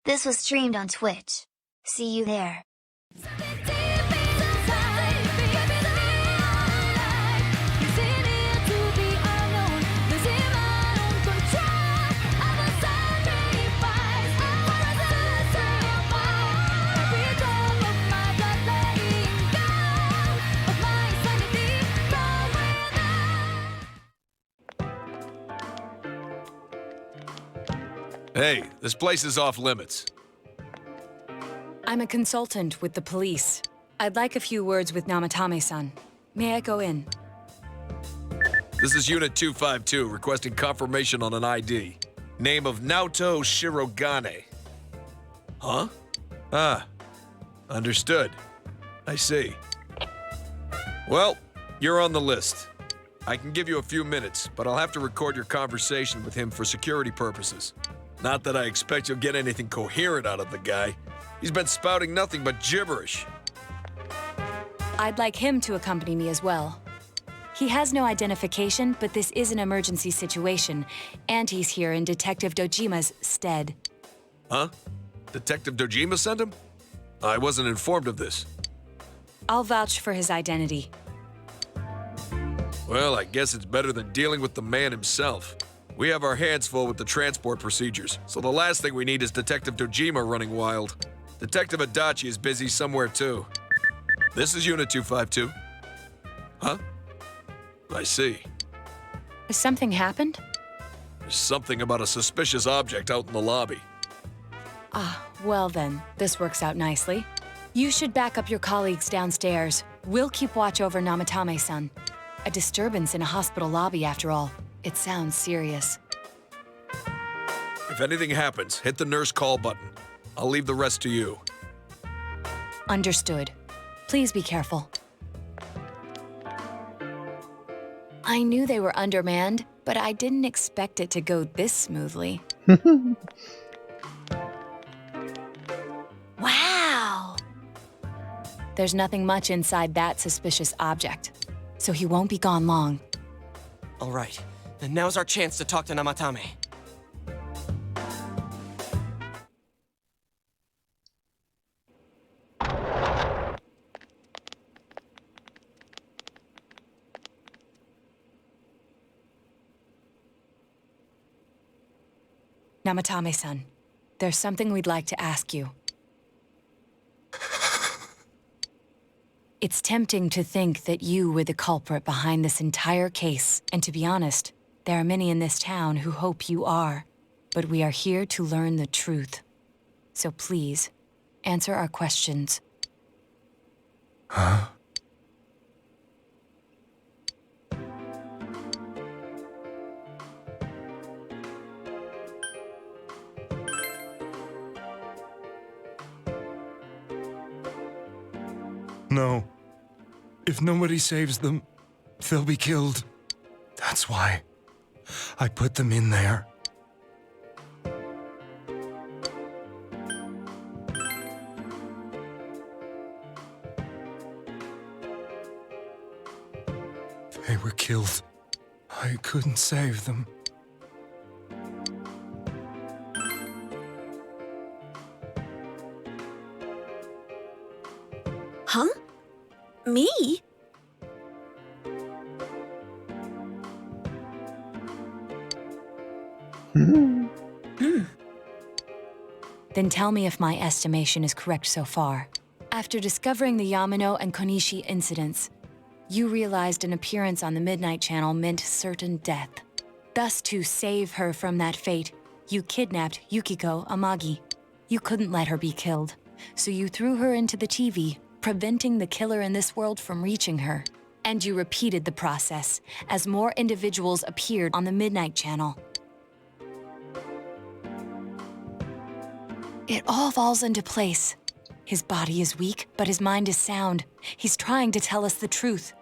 This was streamed on Twitch. See you there. Hey, this place is off limits. I'm a consultant with the police. I'd like a few words with Namatame-san. May I go in? This is Unit 252, requesting confirmation on an ID. Name of Naoto Shirogane. Huh? Ah, understood. I see. Well, you're on the list. I can give you a few minutes, but I'll have to record your conversation with him for security purposes. Not that I expect you'll get anything coherent out of the guy. He's been spouting nothing but gibberish. I'd like him to accompany me as well. He has no identification, but this is an emergency situation, and he's here in Detective Dojima's stead. Huh? Detective Dojima sent him? I wasn't informed of this. I'll vouch for his identity. Well, I guess it's better than dealing with the man himself. We have our hands full with the transport procedures, so the last thing we need is Detective Dojima running wild. Detective Adachi is busy somewhere too. This is Unit 252. Huh? I see. Has something happened? There's something about a suspicious object out in the lobby. Ah, well then, this works out nicely. You should back up your colleagues downstairs. We'll keep watch over Namatame-san. A disturbance in a hospital lobby, after all. It sounds serious. If anything happens, hit the nurse call button. I'll leave the rest to you. Understood. Please be careful. I knew they were undermanned, but I didn't expect it to go this smoothly. Wow! There's nothing much inside that suspicious object, so he won't be gone long. All right, then now's our chance to talk to Namatame. Namatame-san, there's something we'd like to ask you. It's tempting to think that you were the culprit behind this entire case, and to be honest, there are many in this town who hope you are. But we are here to learn the truth. So please, answer our questions. Huh? No. If nobody saves them, they'll be killed. That's why I put them in there. They were killed. I couldn't save them. Huh? Me? Then tell me if my estimation is correct so far. After discovering the Yamano and Konishi incidents, you realized an appearance on the Midnight Channel meant certain death. Thus, to save her from that fate, you kidnapped Yukiko Amagi. You couldn't let her be killed, so you threw her into the TV, preventing the killer in this world from reaching her. And you repeated the process as more individuals appeared on the Midnight Channel. It all falls into place. His body is weak, but his mind is sound. He's trying to tell us the truth.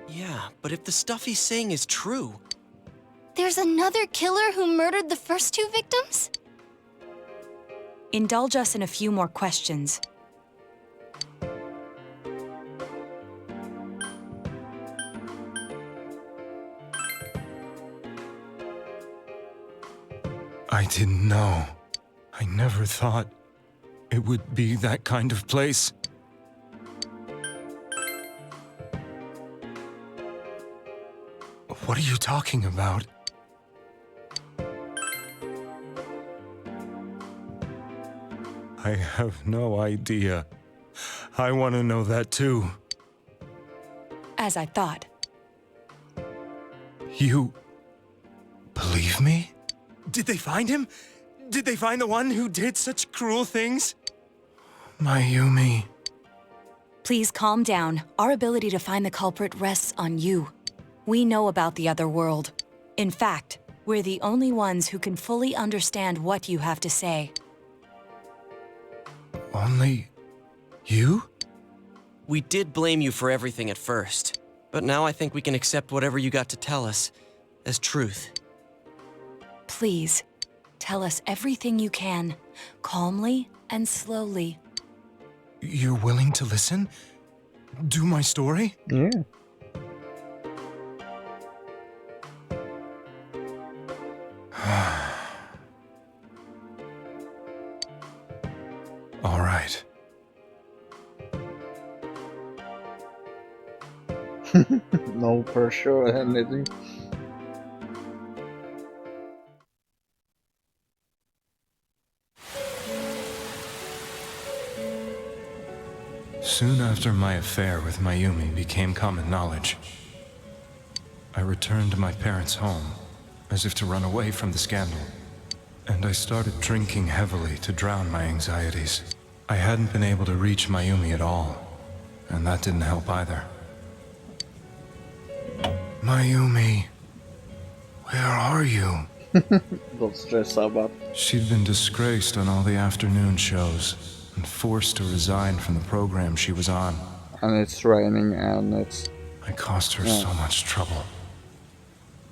Yeah, but if the stuff he's saying is true... There's another killer who murdered the first two victims? Indulge us in a few more questions. I didn't know. I never thought it would be that kind of place. What are you talking about? I have no idea. I want to know that too. As I thought. You believe me? Did they find him? Did they find the one who did such cruel things? Mayumi. Please calm down. Our ability to find the culprit rests on you. We know about the other world. In fact, we're the only ones who can fully understand what you have to say. Only you? We did blame you for everything at first, but now I think we can accept whatever you got to tell us as truth. Please, tell us everything you can, calmly and slowly. You're willing to listen? Do my story? Yeah. All right. No pressure or anything. Soon after my affair with Mayumi became common knowledge, I returned to my parents' home, as if to run away from the scandal. And I started drinking heavily to drown my anxieties. I hadn't been able to reach Mayumi at all, and that didn't help either. Mayumi, where are you? Don't stress about. She'd been disgraced on all the afternoon shows and forced to resign from the program she was on. And it's raining and it's... I caused her so much trouble.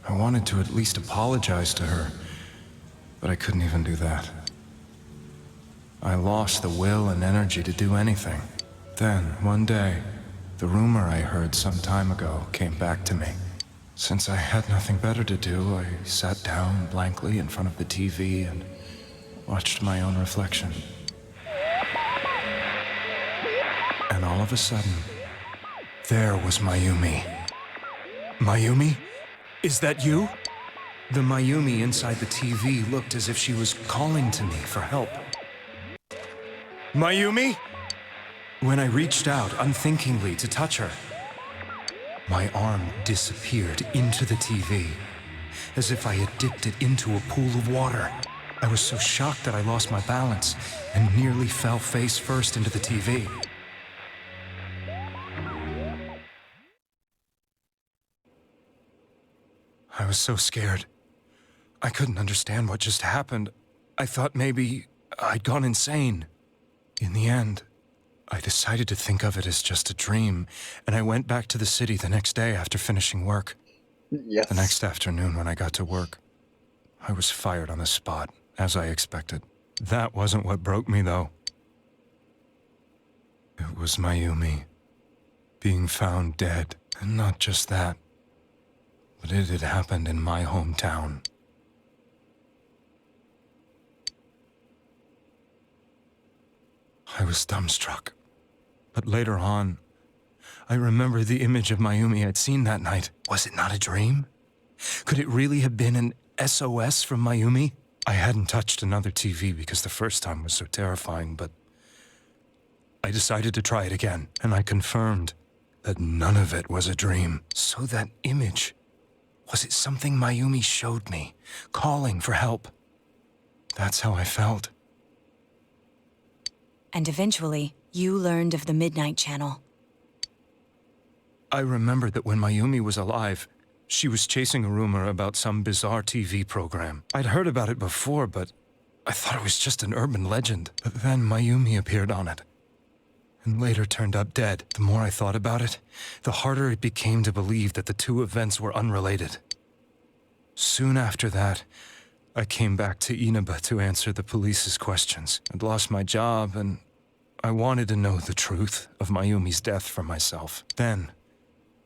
I wanted to at least apologize to her, but I couldn't even do that. I lost the will and energy to do anything. Then, one day, the rumor I heard some time ago came back to me. Since I had nothing better to do, I sat down blankly in front of the TV and watched my own reflection. And all of a sudden, there was Mayumi. Mayumi? Is that you? The Mayumi inside the TV looked as if she was calling to me for help. Mayumi? When I reached out unthinkingly to touch her, my arm disappeared into the TV, as if I had dipped it into a pool of water. I was so shocked that I lost my balance and nearly fell face first into the TV. I was so scared. I couldn't understand what just happened. I thought maybe I'd gone insane. In the end, I decided to think of it as just a dream, and I went back to the city the next day after finishing work. Yes. The next afternoon when I got to work, I was fired on the spot, as I expected. That wasn't what broke me, though. It was Mayumi being found dead, and not just that, but it had happened in my hometown. I was dumbstruck. But later on, I remember the image of Mayumi I'd seen that night. Was it not a dream? Could it really have been an SOS from Mayumi? I hadn't touched another TV because the first time was so terrifying, but I decided to try it again, and I confirmed that none of it was a dream. So that image, was it something Mayumi showed me, calling for help? That's how I felt. And eventually, you learned of the Midnight Channel. I remembered that when Mayumi was alive, she was chasing a rumor about some bizarre TV program. I'd heard about it before, but I thought it was just an urban legend. But then Mayumi appeared on it, and later turned up dead. The more I thought about it, the harder it became to believe that the two events were unrelated. Soon after that, I came back to Inaba to answer the police's questions. I'd lost my job, and I wanted to know the truth of Mayumi's death for myself. Then,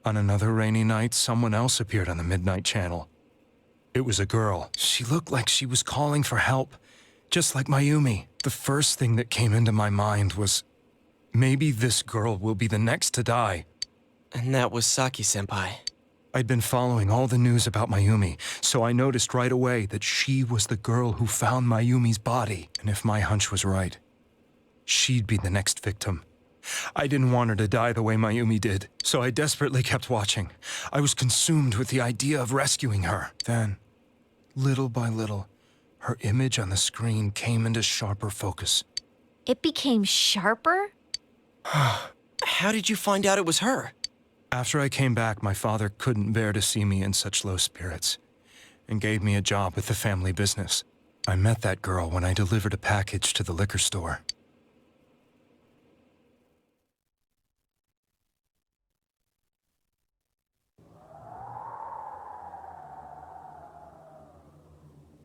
on another rainy night, someone else appeared on the Midnight Channel. It was a girl. She looked like she was calling for help, just like Mayumi. The first thing that came into my mind was, maybe this girl will be the next to die. And that was Saki-senpai. I'd been following all the news about Mayumi, so I noticed right away that she was the girl who found Mayumi's body. And if my hunch was right, she'd be the next victim. I didn't want her to die the way Mayumi did, so I desperately kept watching. I was consumed with the idea of rescuing her. Then, little by little, her image on the screen came into sharper focus. It became sharper? How did you find out it was her? After I came back, my father couldn't bear to see me in such low spirits and gave me a job with the family business. I met that girl when I delivered a package to the liquor store.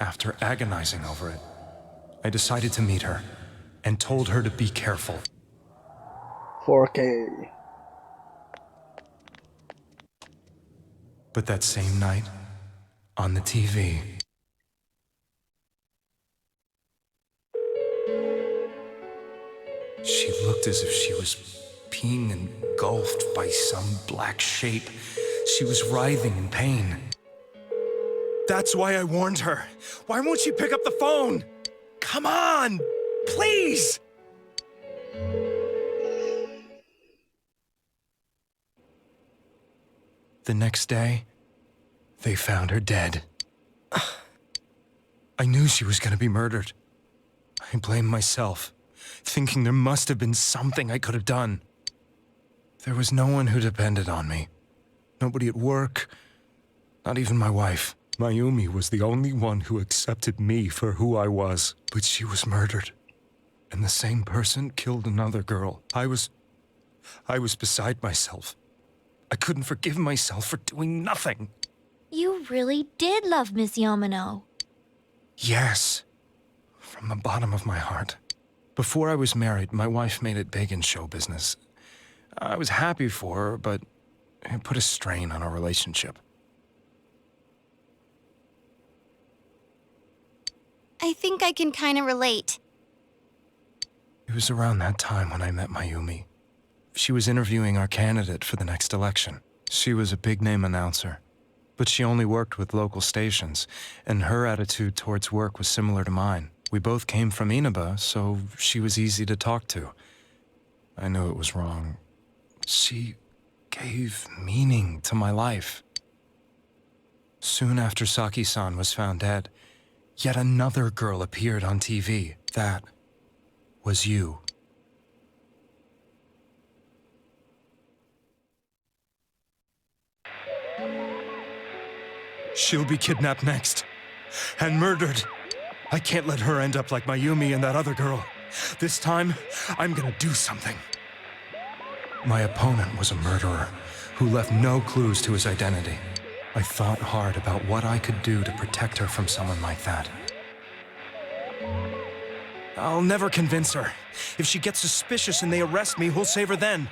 After agonizing over it, I decided to meet her and told her to be careful. 4K. But that same night, on the TV, she looked as if she was being engulfed by some black shape. She was writhing in pain. That's why I warned her. Why won't she pick up the phone? Come on, please! The next day, they found her dead. I knew she was gonna be murdered. I blamed myself, thinking there must have been something I could have done. There was no one who depended on me. Nobody at work, not even my wife. Mayumi was the only one who accepted me for who I was. But she was murdered, and the same person killed another girl. I was beside myself. I couldn't forgive myself for doing nothing. You really did love Miss Yamano. Yes, from the bottom of my heart. Before I was married, my wife made it big in show business. I was happy for her, but it put a strain on our relationship. I think I can kind of relate. It was around that time when I met Mayumi. She was interviewing our candidate for the next election. She was a big-name announcer, but she only worked with local stations, and her attitude towards work was similar to mine. We both came from Inaba, so she was easy to talk to. I knew it was wrong. She gave meaning to my life. Soon after Saki-san was found dead, yet another girl appeared on TV. That was you. She'll be kidnapped next. And murdered. I can't let her end up like Mayumi and that other girl. This time, I'm gonna do something. My opponent was a murderer who left no clues to his identity. I thought hard about what I could do to protect her from someone like that. I'll never convince her. If she gets suspicious and they arrest me, who'll save her then?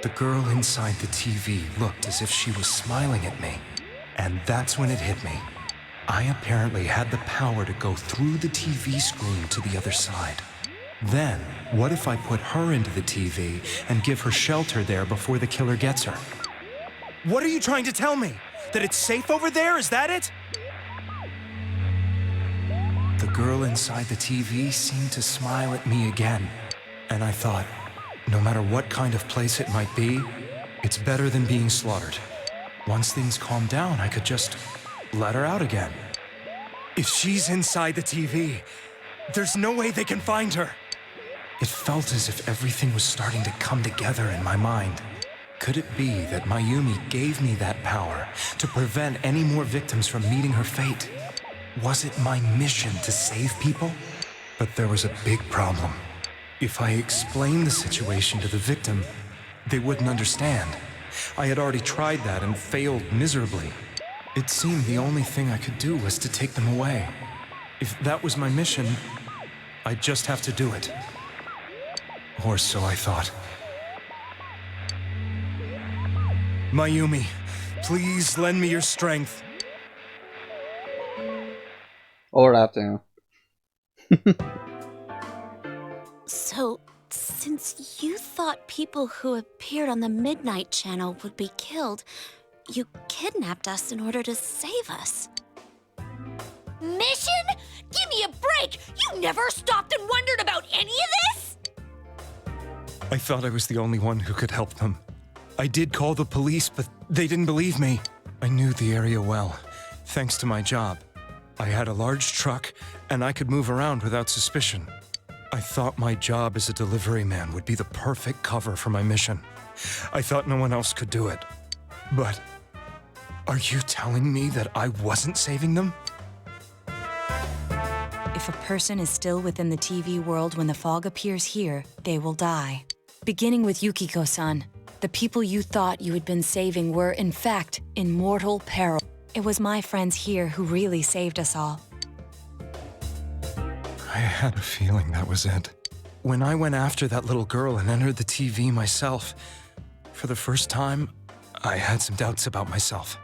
The girl inside the TV looked as if she was smiling at me. And that's when it hit me. I apparently had the power to go through the TV screen to the other side. Then, what if I put her into the TV and give her shelter there before the killer gets her? What are you trying to tell me? That it's safe over there? Is that it? The girl inside the TV seemed to smile at me again. And I thought, no matter what kind of place it might be, it's better than being slaughtered. Once things calm down, I could just let her out again. If she's inside the TV, there's no way they can find her. It felt as if everything was starting to come together in my mind. Could it be that Mayumi gave me that power to prevent any more victims from meeting her fate? Was it my mission to save people? But there was a big problem. If I explained the situation to the victim, they wouldn't understand. I had already tried that and failed miserably. It seemed the only thing I could do was to take them away. If that was my mission, I'd just have to do it. Or so I thought. Mayumi, please lend me your strength. Or that, yeah. So, since you thought people who appeared on the Midnight Channel would be killed, you kidnapped us in order to save us. Mission? Give me a break! You never stopped and wondered about any of this? I thought I was the only one who could help them. I did call the police, but they didn't believe me. I knew the area well, thanks to my job. I had a large truck, and I could move around without suspicion. I thought my job as a delivery man would be the perfect cover for my mission. I thought no one else could do it. But are you telling me that I wasn't saving them? If a person is still within the TV world when the fog appears here, they will die. Beginning with Yukiko-san, the people you thought you had been saving were, in fact, in mortal peril. It was my friends here who really saved us all. I had a feeling that was it. When I went after that little girl and entered the TV myself, for the first time, I had some doubts about myself.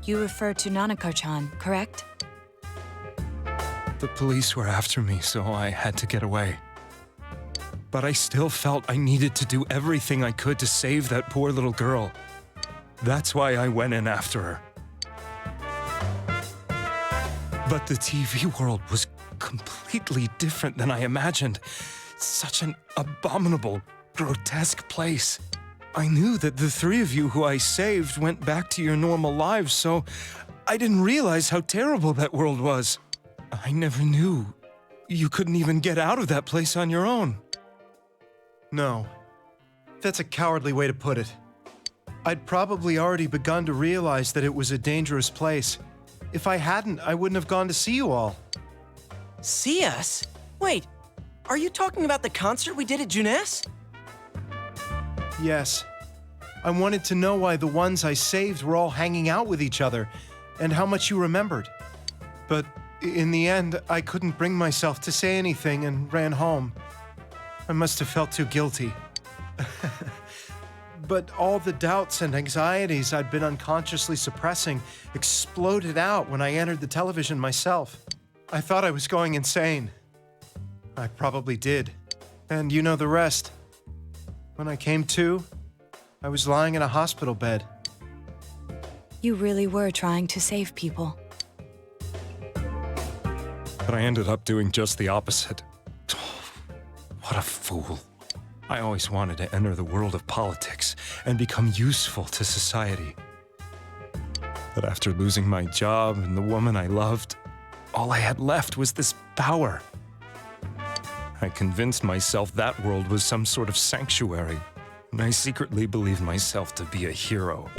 You refer to Nanako-chan, correct? The police were after me, so I had to get away. But I still felt I needed to do everything I could to save that poor little girl. That's why I went in after her. But the TV world was completely different than I imagined. Such an abominable, grotesque place. I knew that the three of you who I saved went back to your normal lives, so I didn't realize how terrible that world was. I never knew you couldn't even get out of that place on your own. No. That's a cowardly way to put it. I'd probably already begun to realize that it was a dangerous place. If I hadn't, I wouldn't have gone to see you all. See us? Wait, are you talking about the concert we did at Junes? Yes. I wanted to know why the ones I saved were all hanging out with each other, and how much you remembered. But in the end, I couldn't bring myself to say anything and ran home. I must have felt too guilty. But all the doubts and anxieties I'd been unconsciously suppressing exploded out when I entered the television myself. I thought I was going insane. I probably did. And you know the rest. When I came to, I was lying in a hospital bed. You really were trying to save people. But I ended up doing just the opposite. What a fool. I always wanted to enter the world of politics and become useful to society. But after losing my job and the woman I loved, all I had left was this power. I convinced myself that world was some sort of sanctuary, and I secretly believed myself to be a hero.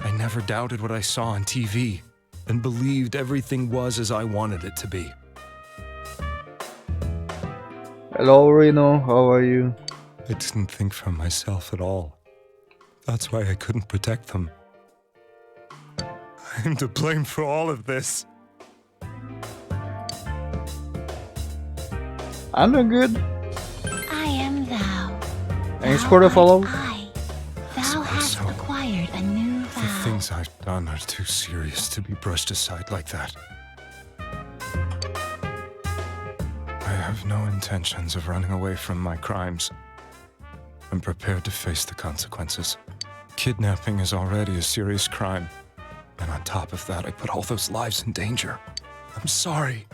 I never doubted what I saw on TV, and believed everything was as I wanted it to be. Hello, Reno. How are you? I didn't think for myself at all. That's why I couldn't protect them. I'm to blame for all of this. I'm doing good. I am thou. Thanks Thou for the art follow. I. Thou suppose hast so. acquired a new The vow. things I've done are too serious to be brushed aside like that. I have no intentions of running away from my crimes. I'm prepared to face the consequences. Kidnapping is already a serious crime. And on top of that, I put all those lives in danger. I'm sorry.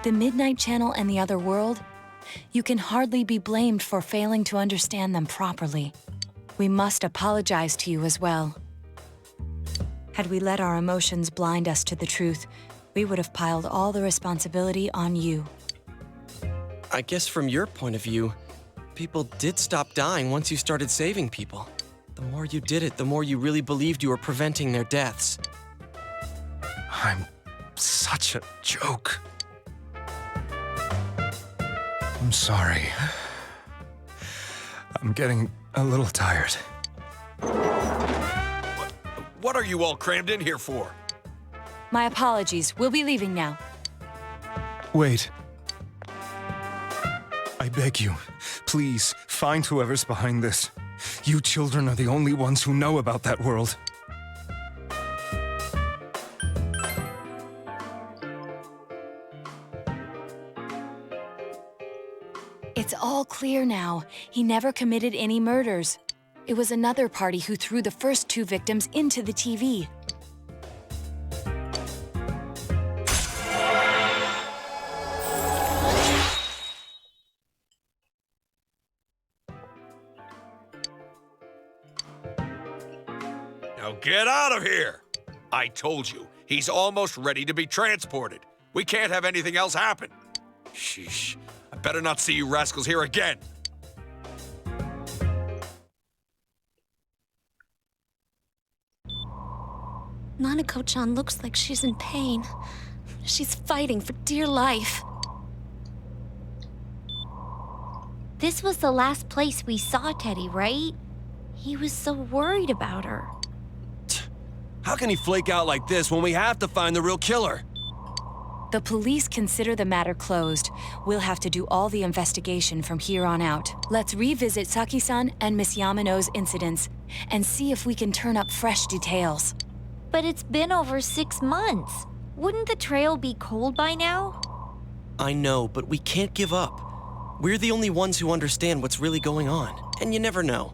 The Midnight Channel and the other world? You can hardly be blamed for failing to understand them properly. We must apologize to you as well. Had we let our emotions blind us to the truth, we would have piled all the responsibility on you. I guess from your point of view, people did stop dying once you started saving people. The more you did it, the more you really believed you were preventing their deaths. I'm such a joke. I'm sorry. I'm getting a little tired. What are you all crammed in here for? My apologies. We'll be leaving now. Wait. I beg you, please find whoever's behind this. You children are the only ones who know about that world. It's all clear now. He never committed any murders. It was another party who threw the first 2 victims into the TV. Now get out of here! I told you, he's almost ready to be transported. We can't have anything else happen. Sheesh. I better not see you rascals here again. Nanako-chan looks like she's in pain. She's fighting for dear life. This was the last place we saw Teddy, right? He was so worried about her. How can he flake out like this when we have to find the real killer? The police consider the matter closed. We'll have to do all the investigation from here on out. Let's revisit Saki-san and Miss Yamano's incidents and see if we can turn up fresh details. But it's been over 6 months. Wouldn't the trail be cold by now? I know, but we can't give up. We're the only ones who understand what's really going on. And you never know.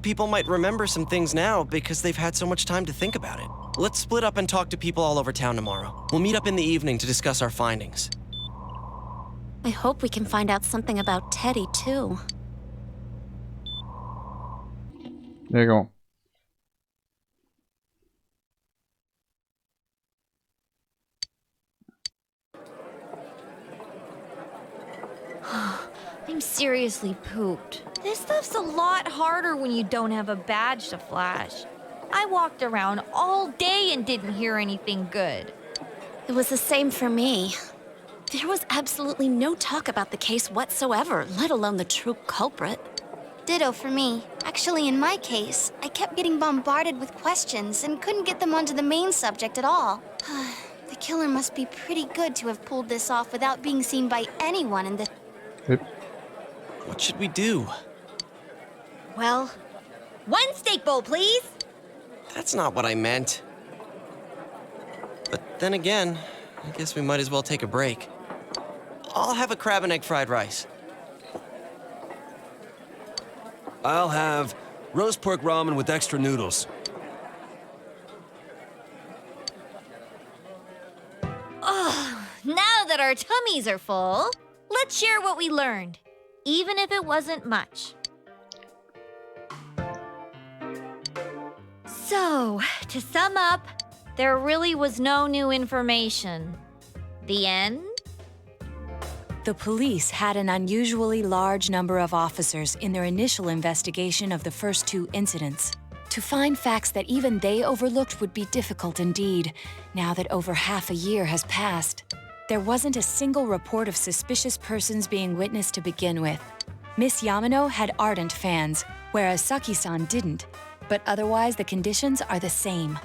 People might remember some things now because they've had so much time to think about it. Let's split up and talk to people all over town tomorrow. We'll meet up in the evening to discuss our findings. I hope we can find out something about Teddy, too. There you go. I'm seriously pooped. This stuff's a lot harder when you don't have a badge to flash. I walked around all day and didn't hear anything good. It was the same for me. There was absolutely no talk about the case whatsoever, let alone the true culprit. Ditto for me. Actually, in my case, I kept getting bombarded with questions and couldn't get them onto the main subject at all. The killer must be pretty good to have pulled this off without being seen by anyone in the... What should we do? Well, 1 steak bowl, please. That's not what I meant. But then again, I guess we might as well take a break. I'll have a crab and egg fried rice. I'll have roast pork ramen with extra noodles. Now that our tummies are full, let's share what we learned, even if it wasn't much. So, to sum up, there really was no new information. The end? The police had an unusually large number of officers in their initial investigation of the first 2 incidents. To find facts that even they overlooked would be difficult indeed, now that over half a year has passed. There wasn't a single report of suspicious persons being witnessed to begin with. Miss Yamano had ardent fans, whereas Saki-san didn't. But otherwise, the conditions are the same.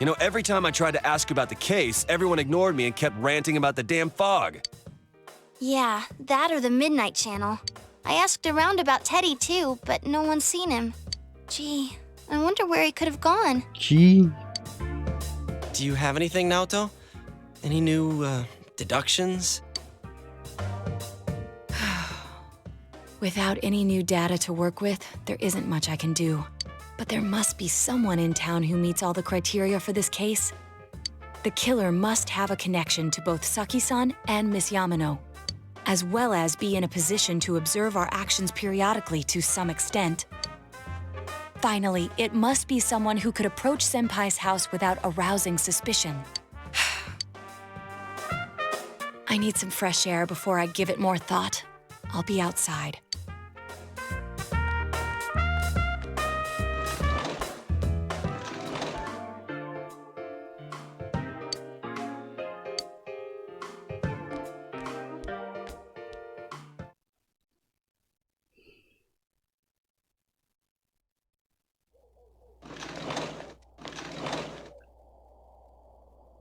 You know, every time I tried to ask about the case, everyone ignored me and kept ranting about the damn fog. Yeah, that or the Midnight Channel. I asked around about Teddy too, but no one's seen him. Gee, I wonder where he could have gone. Gee. Do you have anything, Naoto? Any new, deductions? Without any new data to work with, there isn't much I can do. But there must be someone in town who meets all the criteria for this case. The killer must have a connection to both Saki-san and Miss Yamano, as well as be in a position to observe our actions periodically to some extent. Finally, it must be someone who could approach Senpai's house without arousing suspicion. I need some fresh air before I give it more thought. I'll be outside.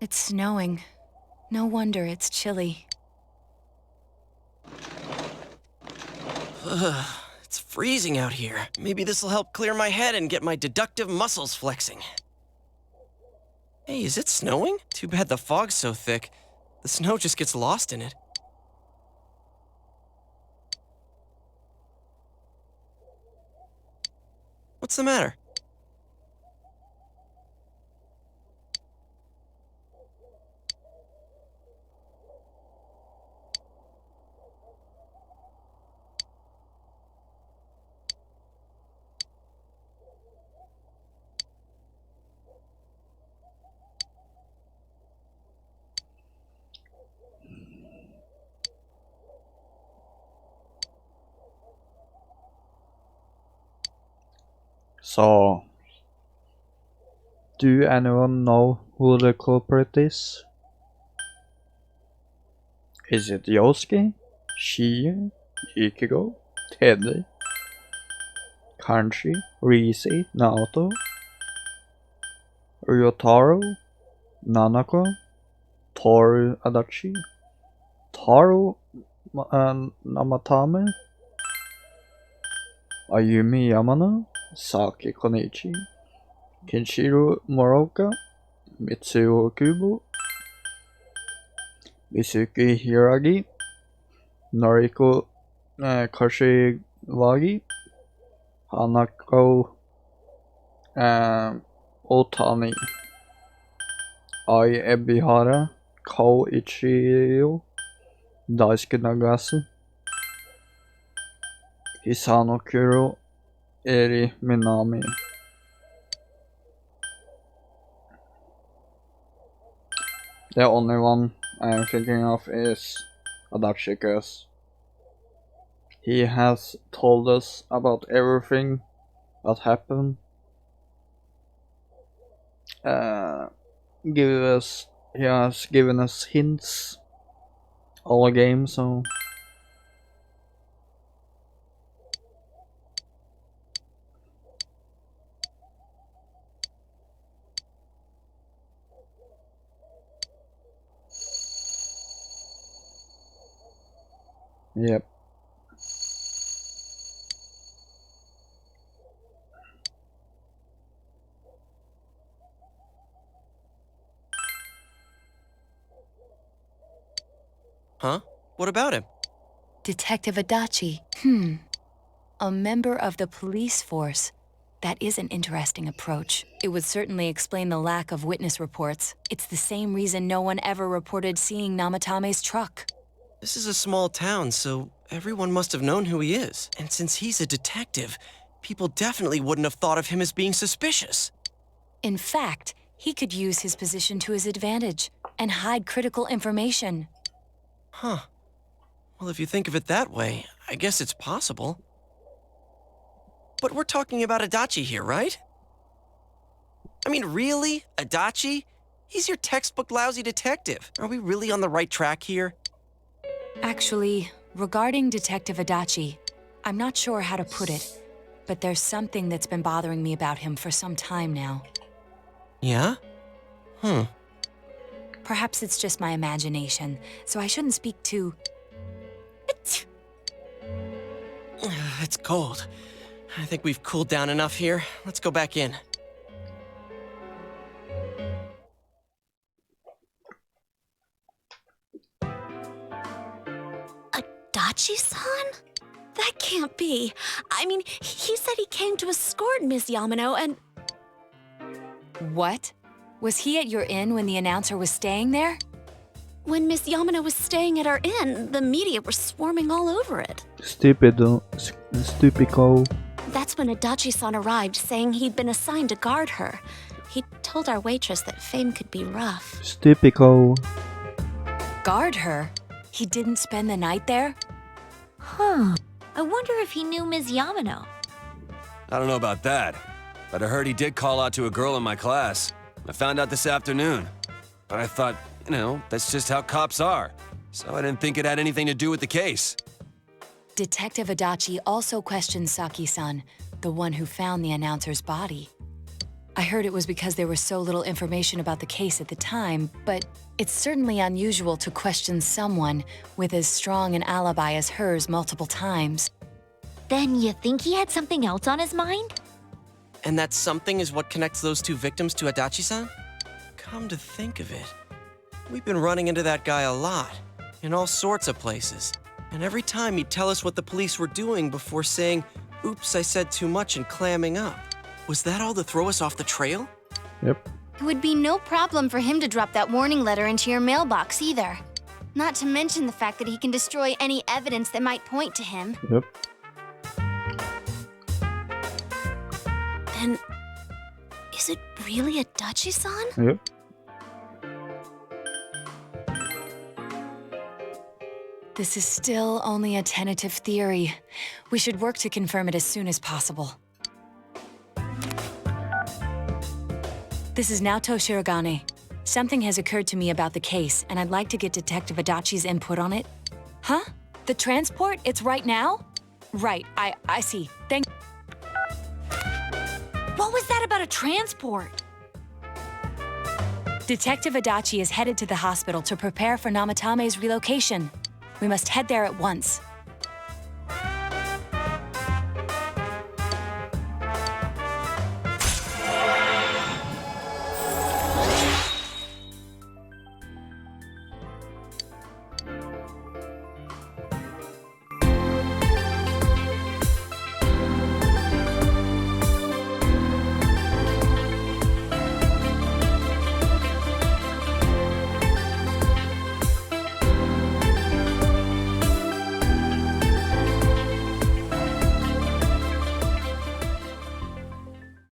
It's snowing. No wonder it's chilly. It's freezing out here. Maybe this'll help clear my head and get my deductive muscles flexing. Hey, is it snowing? Too bad the fog's so thick. The snow just gets lost in it. What's the matter? So, do anyone know who the culprit is? Is it Yosuke, Shie, Ichigo, Teddy, Kanji, Rise, Naoto, Ryotaro, Nanako, Toru Adachi, Taro Namatame, Ayumi Yamano, Saki Konichi, Kenshiro Moroka, Mitsuo Kubo, Misuki Hiragi, Noriko Kashiwagi, Hanako Otani, Ai Ebihara, Ko Ichiro, Daisuke Nagase, Hisano Kuro, Eri Minami. The only one I'm thinking of is Adachi, because he has told us about everything that happened. He has given us hints all game, so yep. Huh? What about him? Detective Adachi. A member of the police force. That is an interesting approach. It would certainly explain the lack of witness reports. It's the same reason no one ever reported seeing Namatame's truck. This is a small town, so everyone must have known who he is. And since he's a detective, people definitely wouldn't have thought of him as being suspicious. In fact, he could use his position to his advantage and hide critical information. Huh. Well, if you think of it that way, I guess it's possible. But we're talking about Adachi here, right? I mean, really? Adachi? He's your textbook lousy detective. Are we really on the right track here? Actually, regarding Detective Adachi, I'm not sure how to put it, but there's something that's been bothering me about him for some time now. Yeah? Perhaps it's just my imagination, so I shouldn't speak too... It's cold. I think we've cooled down enough here. Let's go back in. Adachi-san? That can't be. I mean, he said he came to escort Miss Yamano and... What? Was he at your inn when the announcer was staying there? When Miss Yamano was staying at our inn, the media were swarming all over it. Stupido. That's when Adachi-san arrived, saying he'd been assigned to guard her. He told our waitress that fame could be rough. Stupico. Guard her? He didn't spend the night there? Huh. I wonder if he knew Ms. Yamano. I don't know about that, but I heard he did call out to a girl in my class. I found out this afternoon. But I thought, you know, that's just how cops are. So I didn't think it had anything to do with the case. Detective Adachi also questioned Saki-san, the one who found the announcer's body. I heard it was because there was so little information about the case at the time, but it's certainly unusual to question someone with as strong an alibi as hers multiple times. Then you think he had something else on his mind? And that something is what connects those two victims to Adachi-san? Come to think of it, we've been running into that guy a lot, in all sorts of places. And every time he'd tell us what the police were doing before saying, "Oops, I said too much," and clamming up. Was that all to throw us off the trail? Yep. It would be no problem for him to drop that warning letter into your mailbox either. Not to mention the fact that he can destroy any evidence that might point to him. Yep. Then, is it really Adachi-san? Yep. This is still only a tentative theory. We should work to confirm it as soon as possible. This is Naoto Shirogane. Something has occurred to me about the case, and I'd like to get Detective Adachi's input on it. Huh? The transport? It's right now? Right, I see. Thank— What was that about a transport? Detective Adachi is headed to the hospital to prepare for Namatame's relocation. We must head there at once.